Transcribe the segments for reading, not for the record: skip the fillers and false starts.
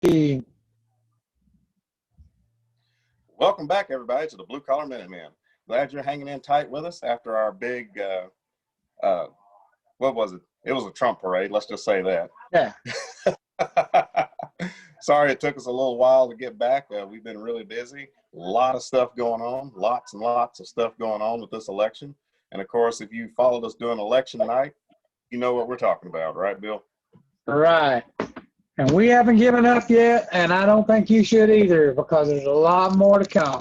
Hey, Welcome back, everybody, to the Blue Collar Minutemen. Glad you're hanging in tight with us after our big, uh, what was it? It was a Trump parade, let's just say that. yeah, Sorry it took us a little while to get back. We've been really busy. A lot of stuff going on, lots and lots of stuff going on with this election. And of course, if you followed us during election night, you know what we're talking about, right, Bill? right. And we haven't given up yet, and I don't think you should either because there's a lot more to come.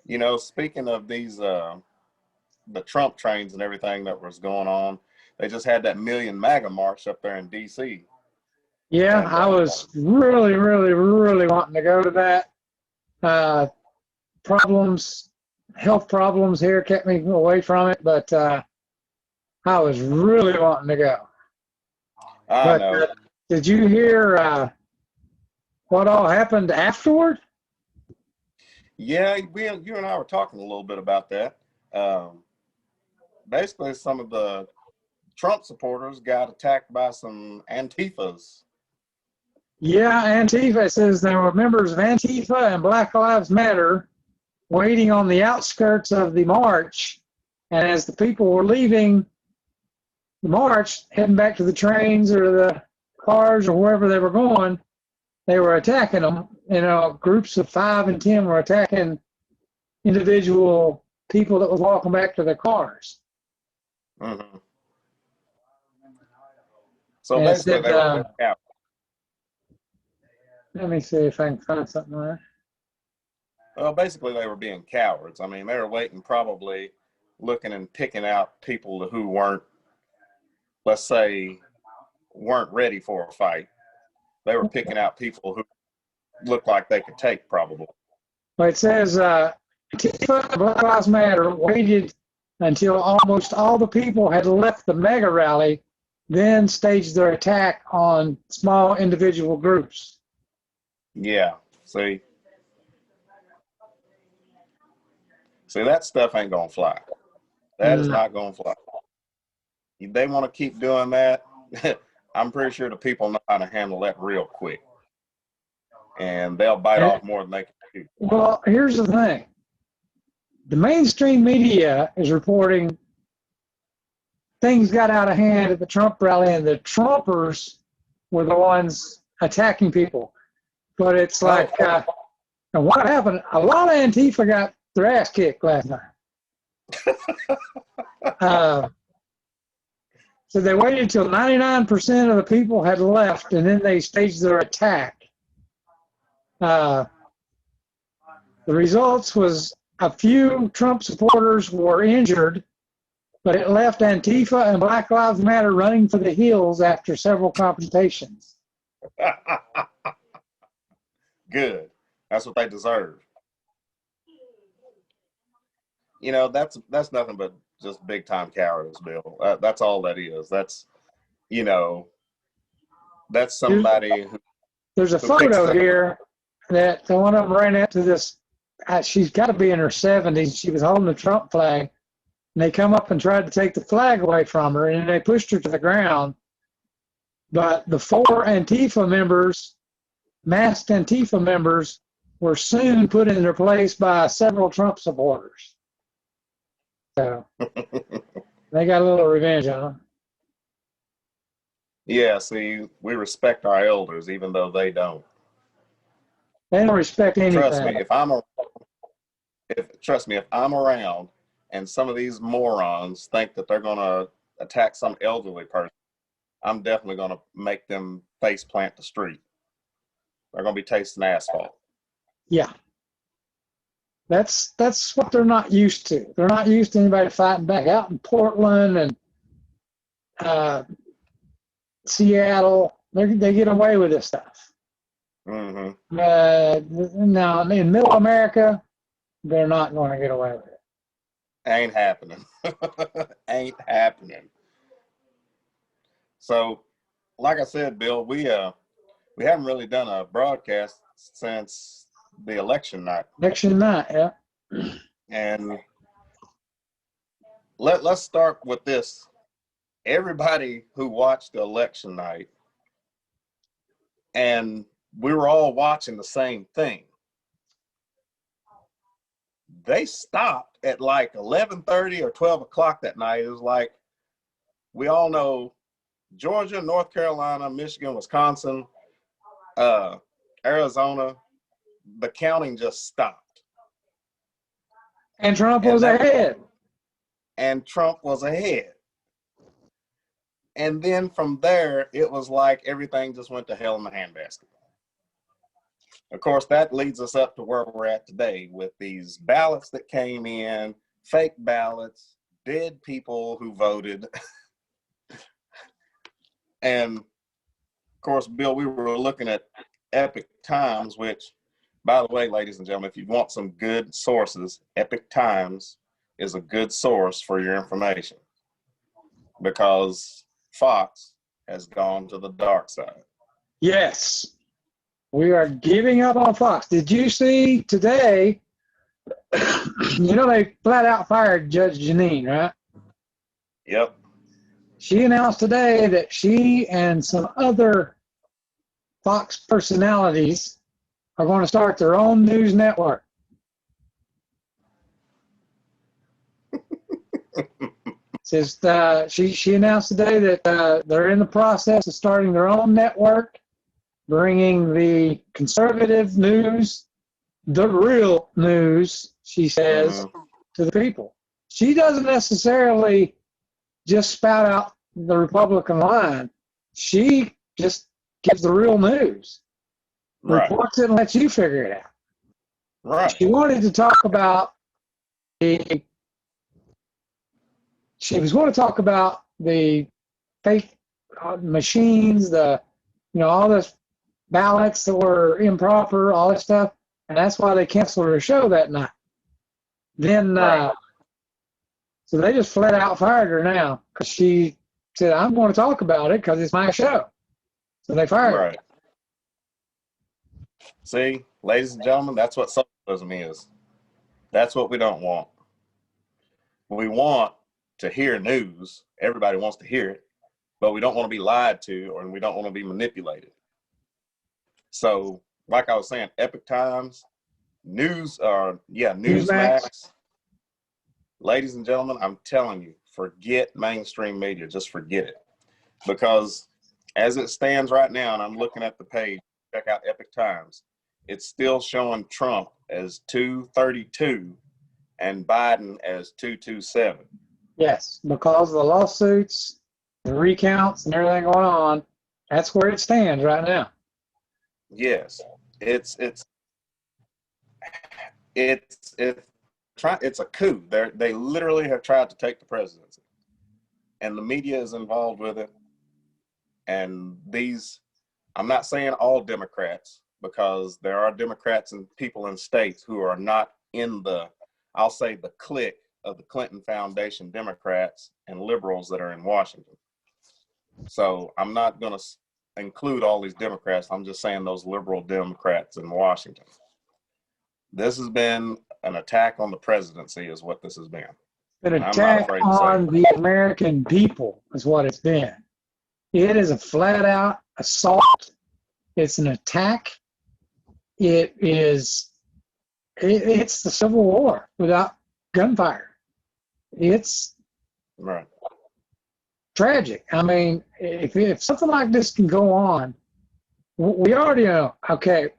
You know, speaking of these, the Trump trains and everything that was going on, they just had that Million MAGA march up there in D.C. Yeah, And I was really, really, really wanting to go to that. Uh, problems, health problems here kept me away from it, but I was really wanting to go. I But know. did you hear what all happened afterward? Yeah, you and I were talking a little bit about that. Um, Basically, some of the Trump supporters got attacked by some Antifas. Yeah, Antifa says there were members of Antifa and Black Lives Matter waiting on the outskirts of the march. And as the people were leaving the march, heading back to the trains or the cars or wherever they were going, they were attacking them. You know, groups of 5 and 10 were attacking individual people that was walking back to their cars. Hmm. So And it basically, said, they were being cowards. let me see if I can find something there. Well, basically, they were being cowards. I mean, they were waiting, probably looking and picking out people who weren't, let's say, weren't ready for a fight. They were picking out people who looked like they could take, probably. But it says Antifa and Black Lives Matter waited until almost all the people had left the mega rally, then staged their attack on small individual groups. Yeah. See, that stuff ain't gonna fly. That is No. not gonna fly. If they want to keep doing that, I'm pretty sure the people know how to handle that real quick, and they'll bite off more than they can chew. Well, here's the thing. The mainstream media is reporting things got out of hand at the Trump rally and the Trumpers were the ones attacking people. But it's Oh, like, and what happened? A lot of Antifa got their ass kicked last night. So they waited till 99% of the people had left, and then they staged their attack. The results was a few Trump supporters were injured, but it left Antifa and Black Lives Matter running for the hills after several confrontations. good. That's what they deserve. You know, that's nothing but just big time cowardice, Bill. That's all that is. You know, that's There's, somebody there's a who picks photo them. here that one of them ran into this. She's got to be in her 70s. She was holding the Trump flag, and they come up and tried to take the flag away from her, and they pushed her to the ground. But the 4 Antifa members, masked Antifa members, were soon put in their place by several Trump supporters. So they got a little revenge on them. Yeah, see, we respect our elders, even though they don't. They don't respect Trust me, anything. if I'm around and some of these morons think that they're gonna attack some elderly person, I'm definitely gonna make them face plant the street. They're gonna be tasting asphalt. Yeah. That's what they're not used to. They're not used to anybody fighting back. Out in Portland and uh, Seattle, they get away with this stuff. Hmm. Now, in Middle America, they're not going to get away with it. Ain't happening. Ain't happening. So, like I said, Bill, we haven't really done a broadcast since the election night, Election night, yeah. and let's start with this. Everybody who watched the election night and we were all watching the same thing. They stopped at like 11:30 or 12 o'clock that night. It was like, we all know Georgia, North Carolina, Michigan, Wisconsin, Arizona, the counting just stopped. And Trump was ahead. And Trump was ahead. And then from there, it was like everything just went to hell in the handbasket. Of course, that leads us up to where we're at today with these ballots that came in, fake ballots, dead people who voted. And of course, Bill, we were looking at Epoch Times, which, by the way, ladies and gentlemen, if you want some good sources, Epoch Times is a good source for your information, because Fox has gone to the dark side. Yes. We are giving up on Fox. Did you see today, they flat out fired Judge Jeanine, right? Yep. She announced today that she and some other Fox personalities are going to start their own news network. Says she announced today that they're in the process of starting their own network, bringing the conservative news, the real news, she says, to the people. She doesn't necessarily just spout out the Republican line. She just gives the real news, reports it, and lets you figure it out. Right. She wanted to talk about she was going to talk about the fake machines, all this ballots that were improper, all that stuff, and that's why they canceled her show that night. Then, so they just flat out fired her now because she said, "I'm going to talk about it because it's my show." So they fired her. Right. See, ladies and gentlemen, that's what socialism is. That's what we don't want. We want to hear news. Everybody wants to hear it, but we don't want to be lied to, or we don't want to be manipulated. So, like I was saying, Epoch Times, Newsmax. Ladies and gentlemen, I'm telling you, forget mainstream media. Just forget it. Because as it stands right now, and I'm looking at the page, check out Epoch Times, it's still showing Trump as 232 and Biden as 227. Yes, because of the lawsuits, the recounts, and everything going on, that's where it stands right now. Yes, it's a coup. They literally have tried to take the presidency, and the media is involved with it. And I'm not saying all Democrats, because there are Democrats and people in states who are not in I'll say the clique of the Clinton Foundation Democrats and liberals that are in Washington. So I'm not going to include all these Democrats. I'm just saying those liberal Democrats in Washington. This has been an attack on the presidency is what this has been. An attack on the American people is what it's been. It is a flat out assault. It's an attack. It's the Civil War without gunfire. It's tragic. I mean, if something like this can go on, we already know. Okay,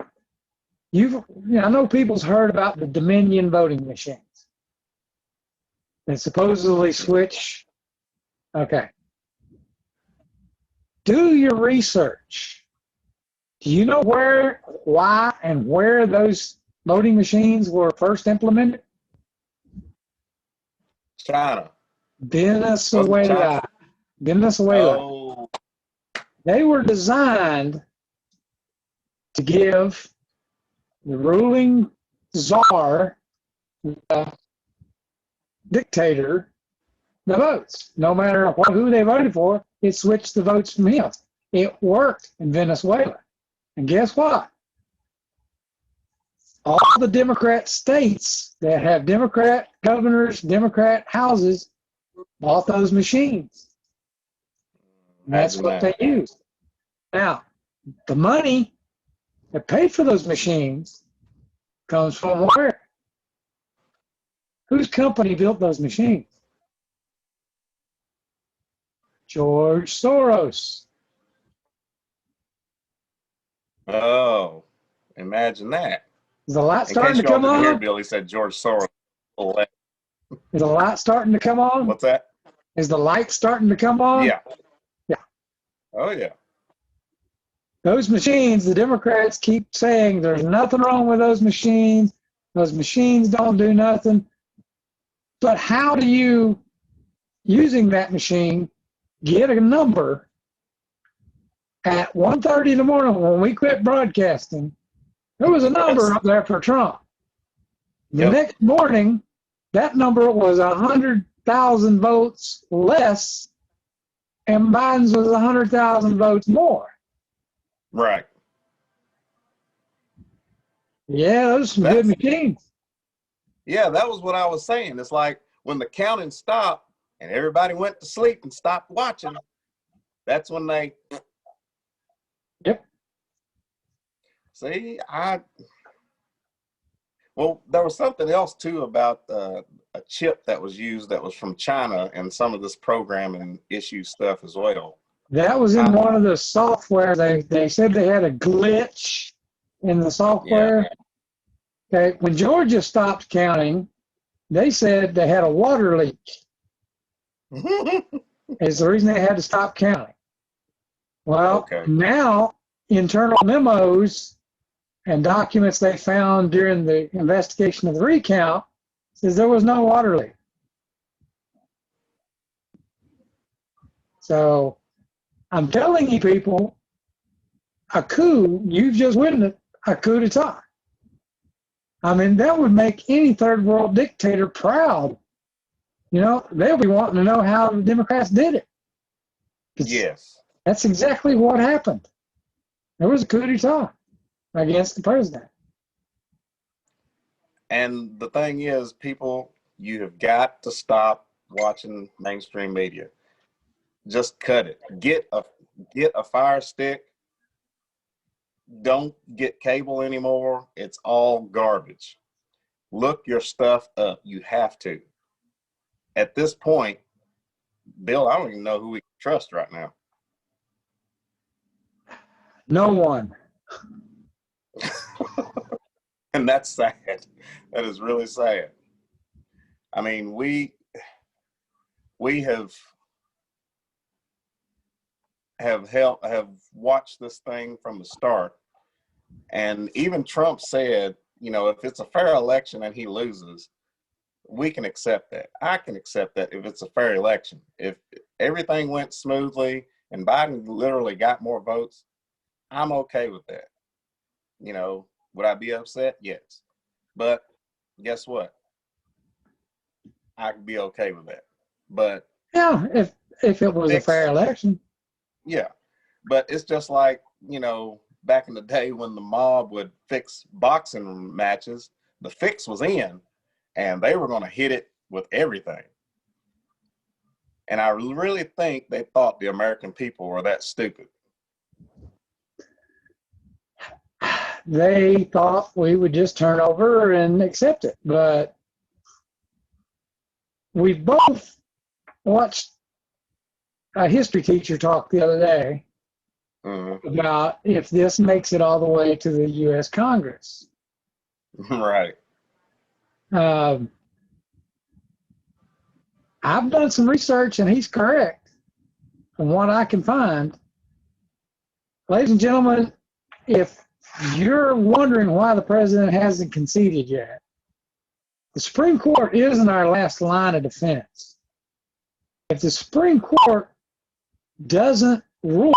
I know people's heard about the Dominion voting machines that supposedly switch. Okay, do your research. Do you know why, and where those voting machines were first implemented? China. Venezuela. Oh. They were designed to give the ruling czar, the dictator, the votes. No matter who they voted for, it switched the votes from him. It worked in Venezuela. And guess what? All the Democrat states that have Democrat governors, Democrat houses, bought those machines. And that's what they used. Now, the money that paid for those machines comes from where? Whose company built those machines? George Soros. Oh, imagine that. Is the light In starting case to y'all come didn't hear on? Billy said George Soros. Is the light starting to come on? What's that? Is the light starting to come on? Yeah. Yeah. Oh, yeah. Those machines, the Democrats keep saying there's nothing wrong with those machines. Those machines don't do nothing. But how do you, using that machine, get a number at 1:30 in the morning when we quit broadcasting? There was a number Yes. up there for Trump. The Yep. next morning, that number was 100,000 votes less, and Biden's was 100,000 votes more. Right. Yeah, those are some good machines. Yeah, that was what I was saying. It's like when the counting stopped and everybody went to sleep and stopped watching, that's when they. Yep. See, well, there was something else too about a chip that was used that was from China and some of this programming issue stuff as well. That was in one of the software. They said they had a glitch in the software. Yeah. Okay, when Georgia stopped counting, they said they had a water leak. Is the reason they had to stop counting. Well, okay. Now internal memos and documents they found during the investigation of the recount says there was no water leak. So I'm telling you people, a coup, you've just witnessed a coup d'etat. I mean, that would make any third world dictator proud. You know, they'll be wanting to know how the Democrats did it. Yes. That's exactly what happened. There was a coup d'etat against the president. And the thing is, people, you have got to stop watching mainstream media. Just cut it. Get a Fire Stick. Don't get cable anymore. It's all garbage. Look your stuff up. You have to. At this point, Bill, I don't even know who we can trust right now. No one. And that's sad. That is really sad. I mean, we have watched this thing from the start, and even Trump said, you know, if it's a fair election and he loses, we can accept that. I can accept that if it's a fair election. If everything went smoothly and Biden literally got more votes, I'm okay with that. You know, would I be upset? Yes. But guess what? I could be okay with that. But yeah, if it was a fair election. Yeah. But it's just like, you know, back in the day when the mob would fix boxing matches, the fix was in and they were going to hit it with everything. And I really think they thought the American people were that stupid. They thought we would just turn over and accept it. But we both watched a history teacher talk the other day about if this makes it all the way to the U.S. Congress. Right. I've done some research, and he's correct from what I can find. Ladies and gentlemen, if you're wondering why the president hasn't conceded yet, the Supreme Court isn't our last line of defense. If the Supreme Court doesn't rule,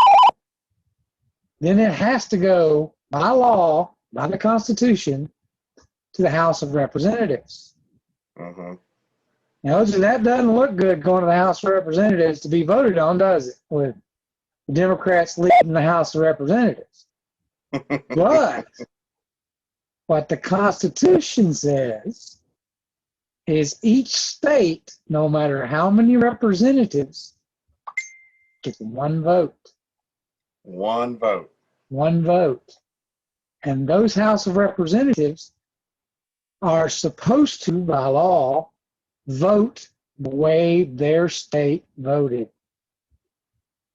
then it has to go by law, by the Constitution, to the House of Representatives. Now, that doesn't look good going to the House of Representatives to be voted on, does it? With the Democrats leading the House of Representatives. But what the Constitution says is each state, no matter how many representatives, gets one vote. One vote. One vote. And those House of Representatives are supposed to, by law, vote the way their state voted.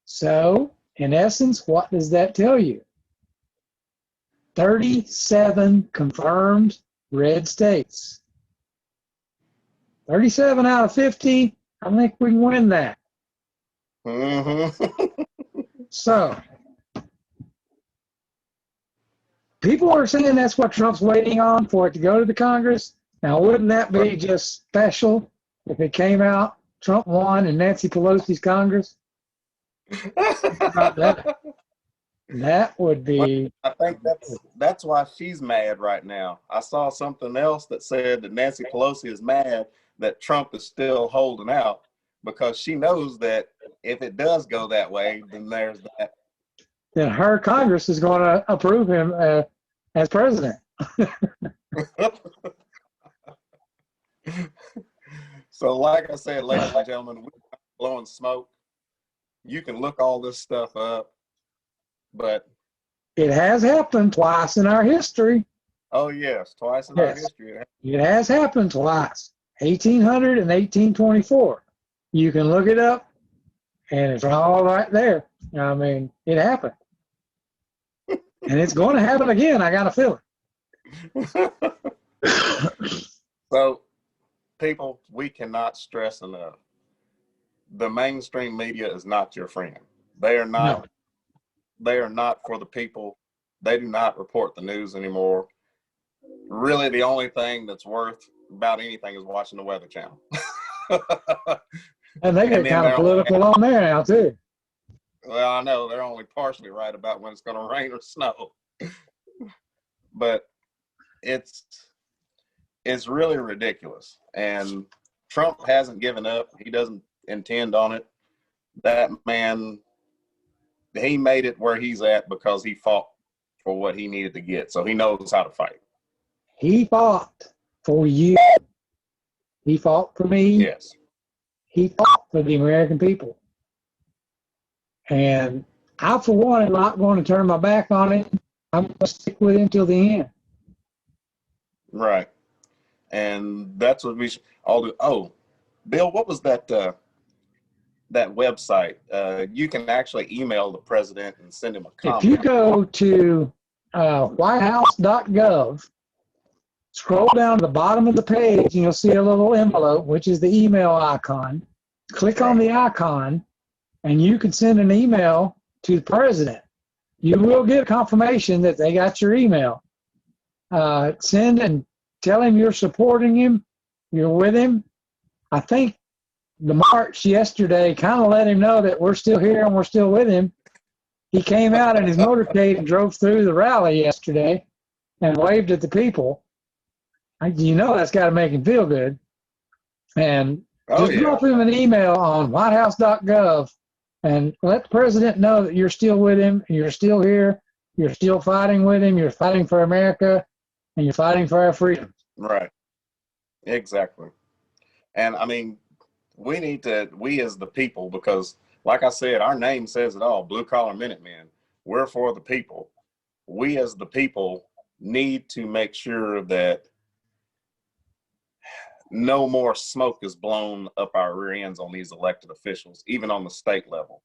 So, in essence, what does that tell you? 37 confirmed red states. 37 out of 50, I think we can win that. Mm-hmm. So, people are saying that's what Trump's waiting on, for it to go to the Congress. Now, wouldn't that be just special if it came out, Trump won in Nancy Pelosi's Congress? That would be. I think that's why she's mad right now. I saw something else that said that Nancy Pelosi is mad that Trump is still holding out, because she knows that if it does go that way, then there's that. Then her Congress is going to approve him as president. So, like I said, ladies and gentlemen, we're blowing smoke. You can look all this stuff up, but it has happened twice in our history. Oh yes, twice in our history. It has happened twice, 1800 and 1824. You can look it up, and it's all right there. I mean, it happened. And it's going to happen again, I got a feeling. So, people, we cannot stress enough. The mainstream media is not your friend. They are not. No. They are not for the people. They do not report the news anymore. Really, the only thing that's worth about anything is watching the Weather Channel. And they get kind of political on there now, too. Well, I know they're only partially right about when it's going to rain or snow. But it's really ridiculous. And Trump hasn't given up. He doesn't intend on it. That man, he made it where he's at because he fought for what he needed to get. So he knows how to fight. He fought for you. He fought for me. Yes. He fought for the American people. And I, for one, am not going to turn my back on it. I'm going to stick with him till the end. Right. And that's what we should all do. Oh, Bill, what was that that website? You can actually email the president and send him a comment. If you go to whitehouse.gov, scroll down to the bottom of the page, and you'll see a little envelope, which is the email icon. Click on the icon, and you can send an email to the president. You will get confirmation that they got your email. Send and tell him you're supporting him, you're with him. I think the march yesterday kind of let him know that we're still here and we're still with him. He came out in his motorcade and drove through the rally yesterday and waved at the people. You know that's got to make him feel good. And just drop him an email on whitehouse.gov and let the president know that you're still with him, you're still here, you're still fighting with him, you're fighting for America, and you're fighting for our freedom. Right. Exactly. And I mean, we as the people, because like I said, our name says it all, Blue Collar Minutemen. We're for the people. We as the people need to make sure that no more smoke is blown up our rear ends on these elected officials, even on the state level.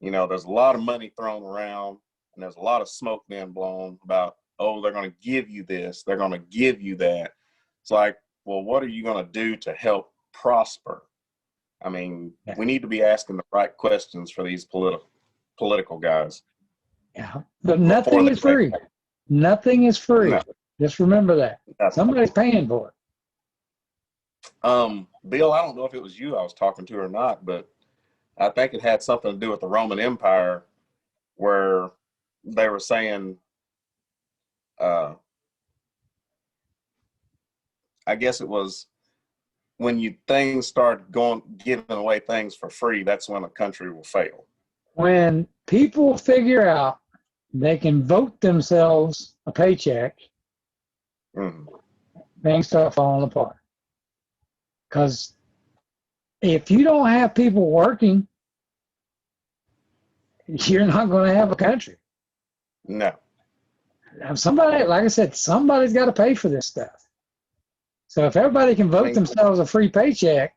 You know, there's a lot of money thrown around and there's a lot of smoke being blown about, oh, they're going to give you this, they're going to give you that. It's like, well, what are you going to do to help prosper? I mean, we need to be asking the right questions for these political guys. Yeah, but nothing is free. Nothing is free. No. Just remember that. Somebody's paying for it. Bill, I don't know if it was you I was talking to or not, but I think it had something to do with the Roman Empire, where they were saying, I guess it was when things start giving away things for free, that's when a country will fail. When people figure out they can vote themselves a paycheck, things start falling apart. Because if you don't have people working, you're not going to have a country. No. somebody, like I said, somebody's got to pay for this stuff. So if everybody can I vote mean, themselves a free paycheck,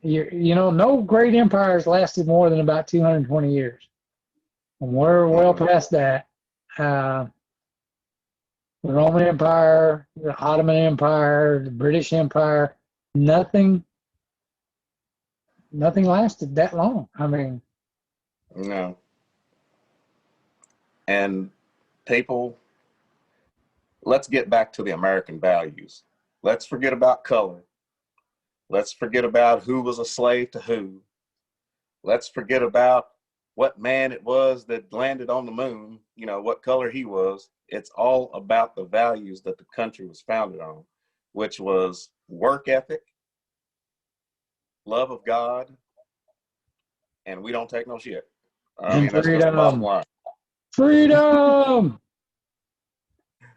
no great empires lasted more than about 220 years. And we're well mm-mm, past that. Uh, the Roman Empire, the Ottoman Empire, the British Empire, nothing lasted that long. I mean, no. And people, let's get back to the American values. Let's forget about color. Let's forget about who was a slave to who. Let's forget about what man it was that landed on the moon, what color he was. It's all about the values that the country was founded on, which was work ethic, love of God, and we don't take no shit. I and mean, that's just the bottom freedom, line. freedom.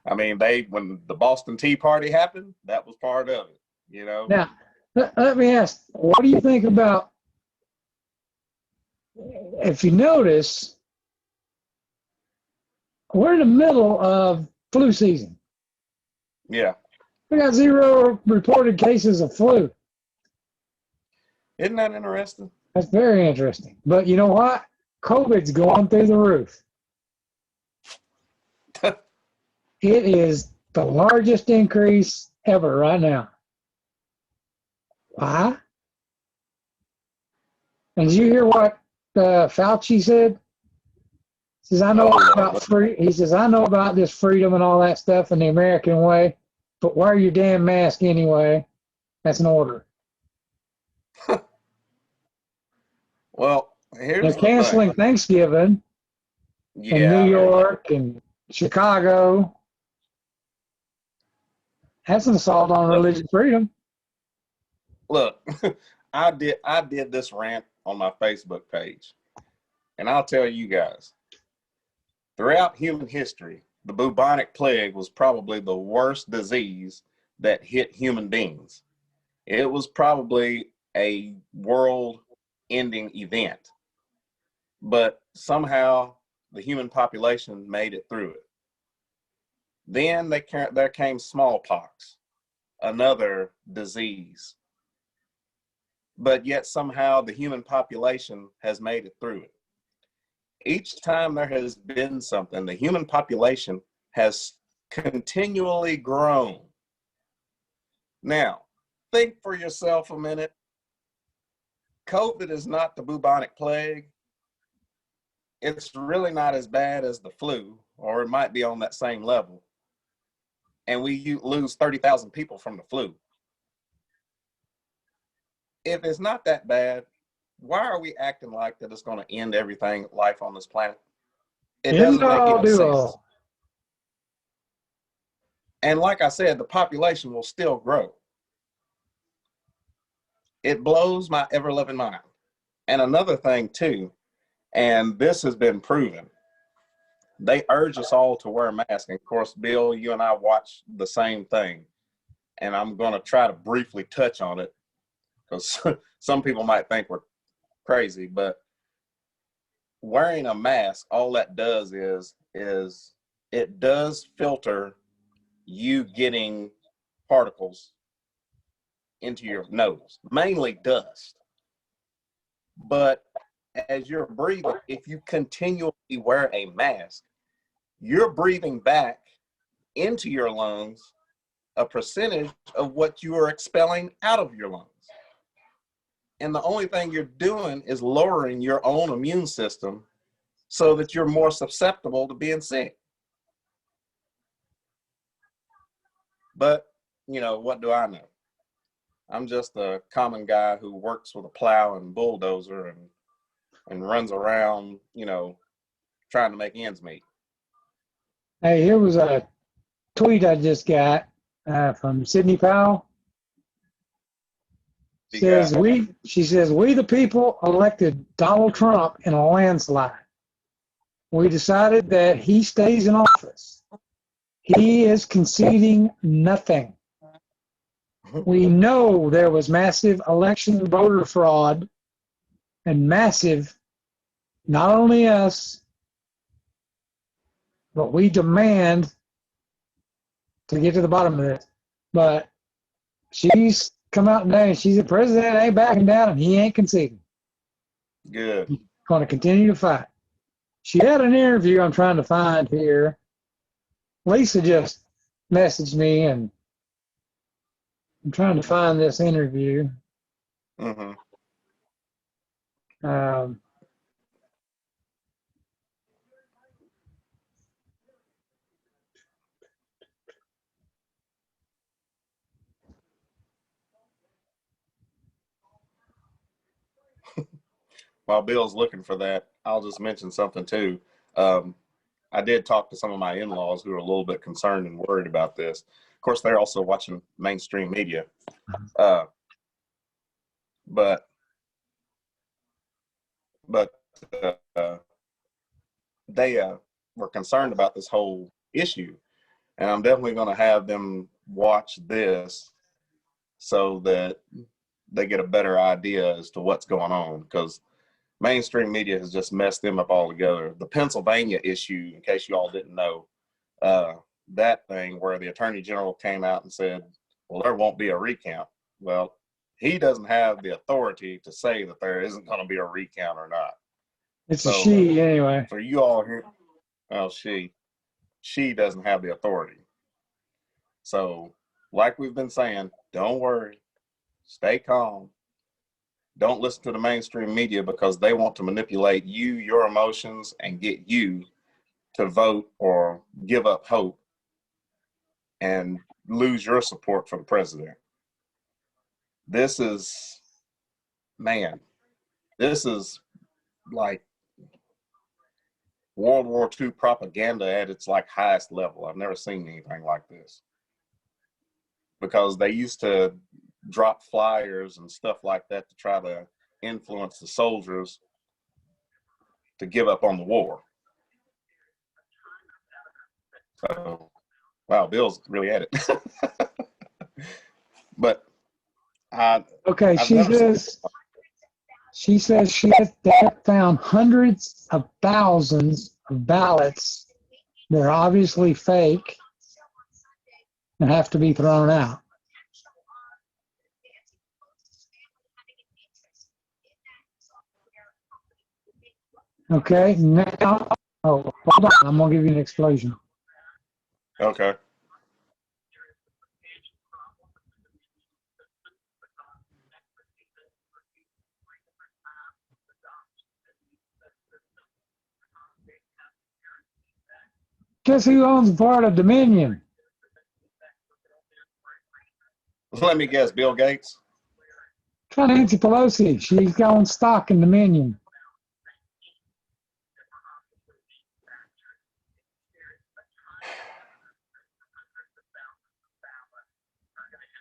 I mean, when the Boston Tea Party happened, that was part of it. Now, let me ask, what do you think about, if you notice, we're in the middle of flu season. Yeah. We got 0 reported cases of flu. Isn't that interesting? That's very interesting. But you know what? COVID's going through the roof. It is the largest increase ever right now. Why? And did you hear what Fauci said? He says, I know about he says, I know about this freedom and all that stuff in the American way, but wear your damn mask anyway. That's an order. Well, here's They're the canceling thing. Thanksgiving in New I heard that. York and Chicago. That's an assault on religious freedom. Look, I did this rant on my Facebook page, and I'll tell you guys, throughout human history, the bubonic plague was probably the worst disease that hit human beings. It was probably a world-ending event, but somehow the human population made it through it. Then there came smallpox, another disease, but yet somehow the human population has made it through it. Each time there has been something, the human population has continually grown. Now, think for yourself a minute. COVID is not the bubonic plague. It's really not as bad as the flu, or it might be on that same level. And we lose 30,000 people from the flu. If it's not that bad, why are we acting like that it's going to end everything, life on this planet? It doesn't make any sense. And like I said, the population will still grow. It blows my ever-loving mind. And another thing too, and this has been proven, they urge us all to wear masks. And of course, Bill, you and I watch the same thing. And I'm going to try to briefly touch on it because some people might think we're crazy, but wearing a mask, all that does is it does filter you getting particles into your nose, mainly dust. But as you're breathing, if you continually wear a mask, you're breathing back into your lungs a percentage of what you are expelling out of your lungs. And the only thing you're doing is lowering your own immune system so that you're more susceptible to being sick. But, what do I know? I'm just a common guy who works with a plow and bulldozer and runs around, trying to make ends meet. Hey, here was a tweet I just got from Sidney Powell. She says, we the people elected Donald Trump in a landslide. We decided that he stays in office. He is conceding nothing. We know there was massive election voter fraud and massive, not only us, but we demand to get to the bottom of this. But she's come out today and she's the president ain't backing down and he ain't conceding. Good. He's going to continue to fight. She had an interview I'm trying to find here. Lisa just messaged me and I'm trying to find this interview. Mm-hmm. While Bill's looking for that, I'll just mention something too. I did talk to some of my in-laws who are a little bit concerned and worried about this. Of course, they're also watching mainstream media. But they were concerned about this whole issue. And I'm definitely going to have them watch this so that they get a better idea as to what's going on, because mainstream media has just messed them up altogether. The Pennsylvania issue, in case you all didn't know, that thing where the attorney general came out and said, well, there won't be a recount. Well, he doesn't have the authority to say that there isn't going to be a recount or not. It's a she anyway. For you all here, well, she doesn't have the authority. So, like we've been saying, don't worry, stay calm. Don't listen to the mainstream media because they want to manipulate you, your emotions, and get you to vote or give up hope and lose your support for the president. This is, man, this is like World War II propaganda at its like highest level. I've never seen anything like this, because they used to drop flyers and stuff like that to try to influence the soldiers to give up on the war. So, wow, Bill's really at it. But okay, she says she has found hundreds of thousands of ballots that are obviously fake and have to be thrown out. Okay, now, hold on, I'm going to give you an explosion. Okay. Guess who owns part of Dominion? Let me guess, Bill Gates? Nancy Pelosi. She's got stock in Dominion.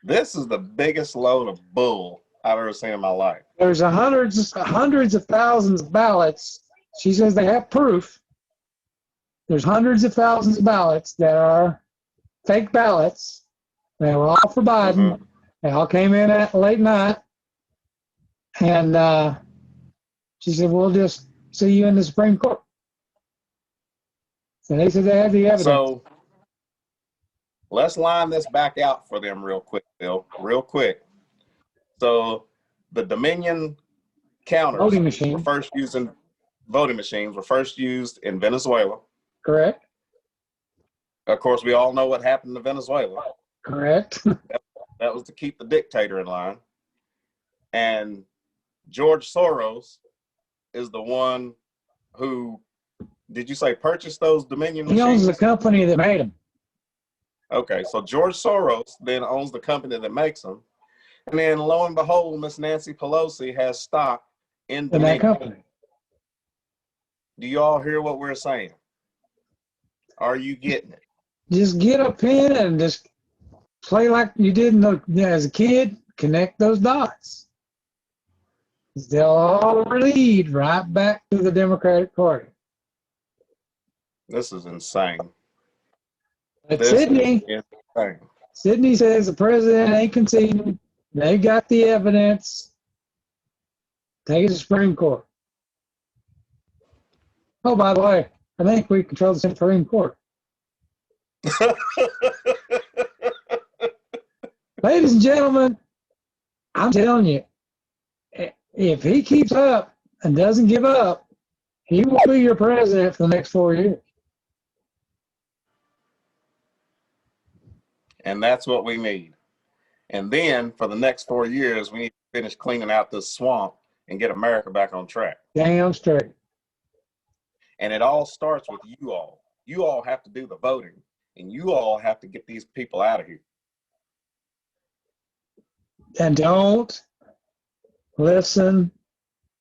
This is the biggest load of bull I've ever seen in my life. There's hundreds of thousands of ballots. She says they have proof. There's hundreds of thousands of ballots that are fake ballots. They were all for Biden. Mm-hmm. They all came in at late night. And she said, we'll just see you in the Supreme Court. And they said they had the evidence. So let's line this back out for them real quick, Bill. Real quick. So the Dominion counters were first used in voting machines were first used in Venezuela. Correct. Of course, we all know what happened to Venezuela. Correct. That was to keep the dictator in line. And George Soros is the one who, did you say purchased those Dominion machines? He owns the company that made them. Okay, so George Soros then owns the company that makes them. And then lo and behold, Miss Nancy Pelosi has stock in that company. Do you all hear what we're saying? Are you getting it? Just get a pen and just play like you did as a kid. Connect those dots. They'll all lead right back to the Democratic Party. This is insane. But Sydney says the president ain't conceding. They got the evidence. Take it to the Supreme Court. Oh, by the way, I think we control the Supreme Court. Ladies and gentlemen, I'm telling you, if he keeps up and doesn't give up, he will be your president for the next 4 years. And that's what we need. And then for the next 4 years, we need to finish cleaning out this swamp and get America back on track. Damn straight. And it all starts with you all. You all have to do the voting, and you all have to get these people out of here. And don't listen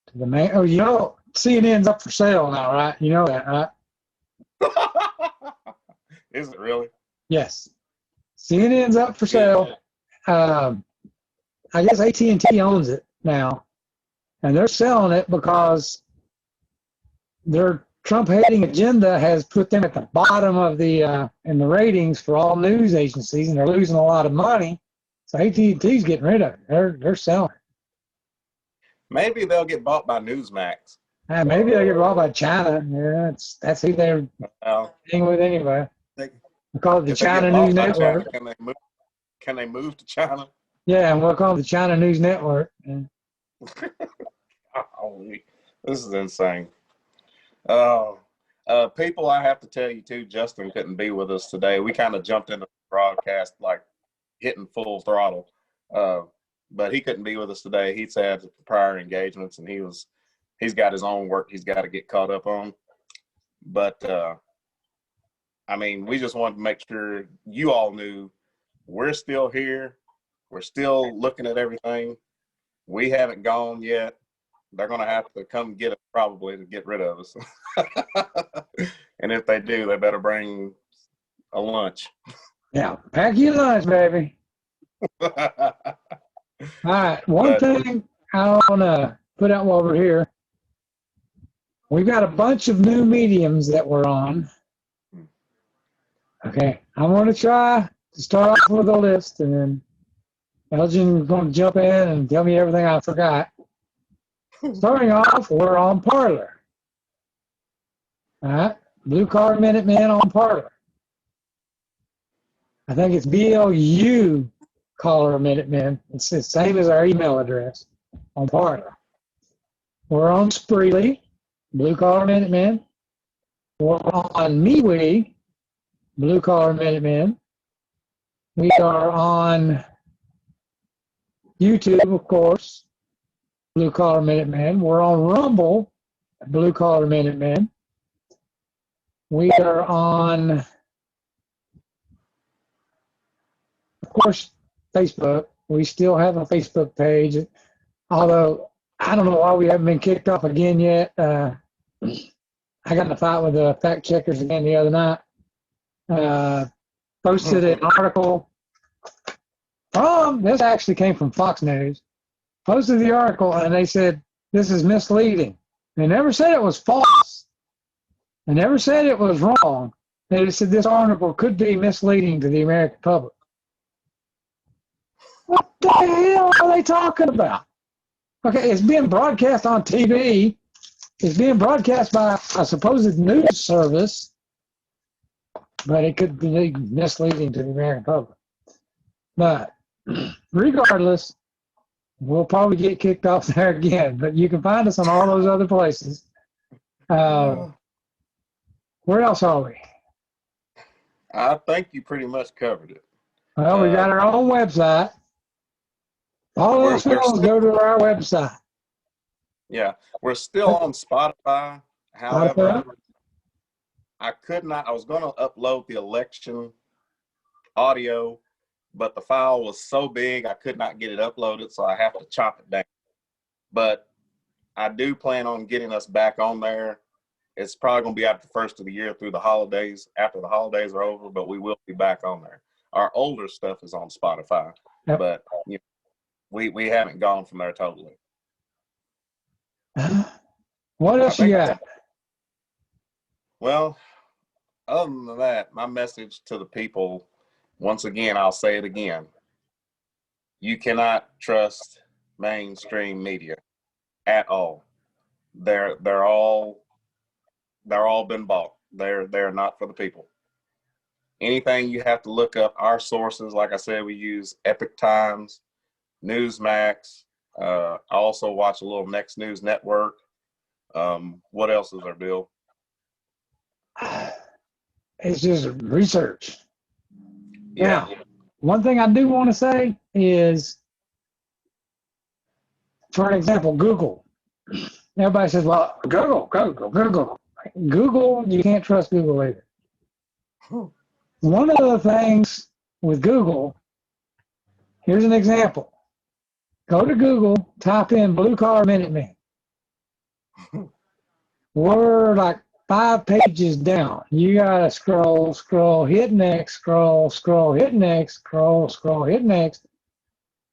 to the man. Oh, you know, CNN's up for sale now, right? You know that, right? Is it really? Yes. CNN's up for sale. I guess AT&T owns it now, and they're selling it because their Trump-hating agenda has put them at the bottom of the in the ratings for all news agencies, and they're losing a lot of money. So AT&T's getting rid of it. They're selling it. Maybe they'll get bought by Newsmax. Maybe they'll get bought by China. Yeah, that's who they're dealing with anyway. They call it the China News Network. China, can they move to China? Yeah, and we'll call it the China News Network. Yeah. This is insane. People, I have to tell you too, Justin couldn't be with us today. We kind of jumped into the broadcast like hitting full throttle. But he couldn't be with us today. He's had prior engagements, and he's got his own work he's got to get caught up on. But I mean, we just wanted to make sure you all knew we're still here. We're still looking at everything. We haven't gone yet. They're going to have to come get us probably to get rid of us. And if they do, they better bring a lunch. Yeah, pack your lunch, baby. All right, one thing I want to put out while we're here. We've got a bunch of new mediums that we're on. Okay, I'm going to try to start off with a list, and then Elgin's going to jump in and tell me everything I forgot. Starting off, we're on Parler. All right, Blue Collar Minutemen on Parler. I think it's BLU Collar Minutemen. It's the same as our email address on Parler. We're on Spreely, Blue Collar Minutemen. We're on MeWe, Blue Collar Minutemen. We are on YouTube, of course, Blue Collar Minutemen. We're on Rumble, Blue Collar Minutemen. We are on, of course, Facebook. We still have a Facebook page, although I don't know why we haven't been kicked off again yet. I got in a fight with the fact checkers again the other night. Posted an article this actually came from Fox News. Posted the article, and they said this is misleading. They never said it was false. They never said it was wrong. They just said this article could be misleading to the American public. What the hell are they talking about? Okay, it's being broadcast on TV. It's being broadcast by a supposed news service, but it could be misleading to the American public. But regardless, we'll probably get kicked off there again. But you can find us on all those other places. Where else are we? I think you pretty much covered it. Well, we got our own website. All those fellows go to our website. Yeah, we're still on Spotify. However, I was going to upload the election audio, but the file was so big I could not get it uploaded, so I have to chop it down. But I do plan on getting us back on there. It's probably going to be after the first of the year through the holidays, after the holidays are over, but we will be back on there. Our older stuff is on Spotify, but you know, we haven't gone from there totally. What else you got? Well, other than that, my message to the people, once again, I'll say it again. You cannot trust mainstream media at all. They're all been bought. They're not for the people. anything you have to look up, our sources, like I said, we use Epic Times, Newsmax. I also watch a little Next News Network. What else is there, Bill? It's just research. Yeah. Now, one thing I do want to say is, for an example, Google. Everybody says, well, Google. Google, you can't trust Google either. One of the things with Google, here's an example. Go to Google, type in Blue Collar Minutemen. We're like 5 pages down. You gotta scroll, hit next, scroll, hit next, scroll, hit next.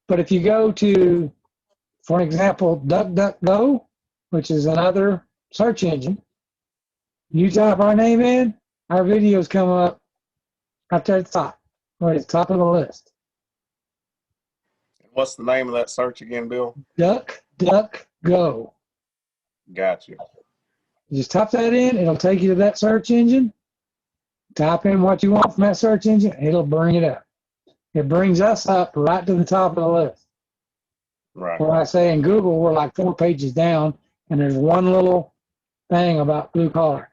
But if you go to, for example, DuckDuckGo, which is another search engine, you type our name in, our videos come up right there at the top, right at the top of the list. What's the name of that search again, Bill? DuckDuckGo. Got you. You just type that in, it'll take you to that search engine. Type in what you want from that search engine, it'll bring it up. It brings us up right to the top of the list. Right. When I say in Google, we're like 4 pages down, and there's one little thing about blue collar.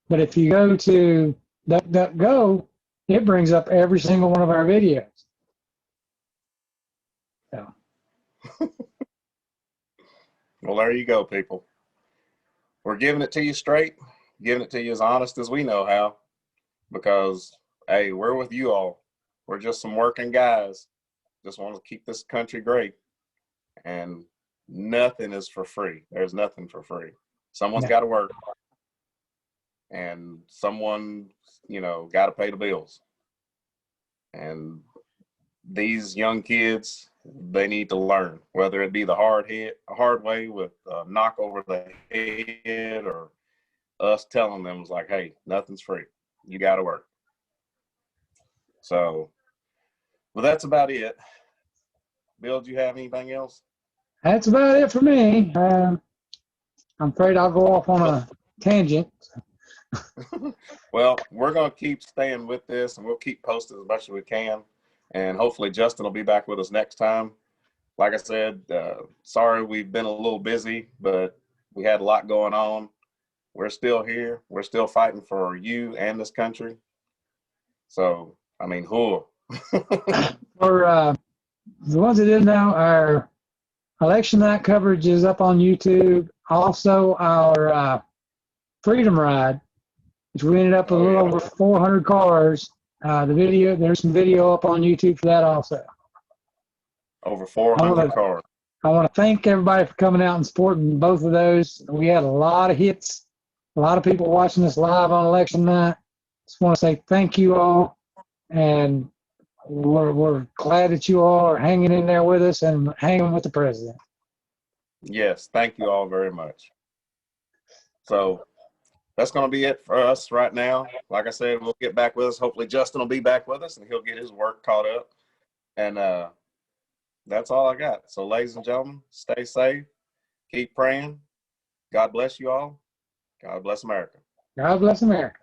But if you go to DuckDuckGo, it brings up every single one of our videos. So. Well, there you go, people. We're giving it to you straight, giving it to you as honest as we know how, because, hey, we're with you all. We're just some working guys. Just want to keep this country great. And nothing is for free. There's nothing for free. Someone's got to work. And someone, got to pay the bills. And these young kids, they need to learn, whether it be the hard way with a knock over the head, or us telling them, it's like, hey, nothing's free. You got to work. So, well, that's about it. Bill, do you have anything else? That's about it for me. I'm afraid I'll go off on a tangent. Well, we're going to keep staying with this, and we'll keep posting as much as we can. And hopefully Justin will be back with us next time. Like I said, sorry we've been a little busy, but we had a lot going on. We're still here. We're still fighting for you and this country. So, I mean, who? For the ones that didn't know, our election night coverage is up on YouTube. Also, our Freedom Ride, which we ended up with a little over 400 cars. There's some video up on YouTube for that also. Over 400 cars. I want to thank everybody for coming out and supporting both of those. We had a lot of hits, a lot of people watching us live on election night. Just want to say thank you all, and we're glad that you all are hanging in there with us and hanging with the president. Yes, thank you all very much. So that's going to be it for us right now. Like I said, we'll get back with us. Hopefully Justin will be back with us, and he'll get his work caught up. And that's all I got. So, ladies and gentlemen, stay safe. Keep praying. God bless you all. God bless America. God bless America.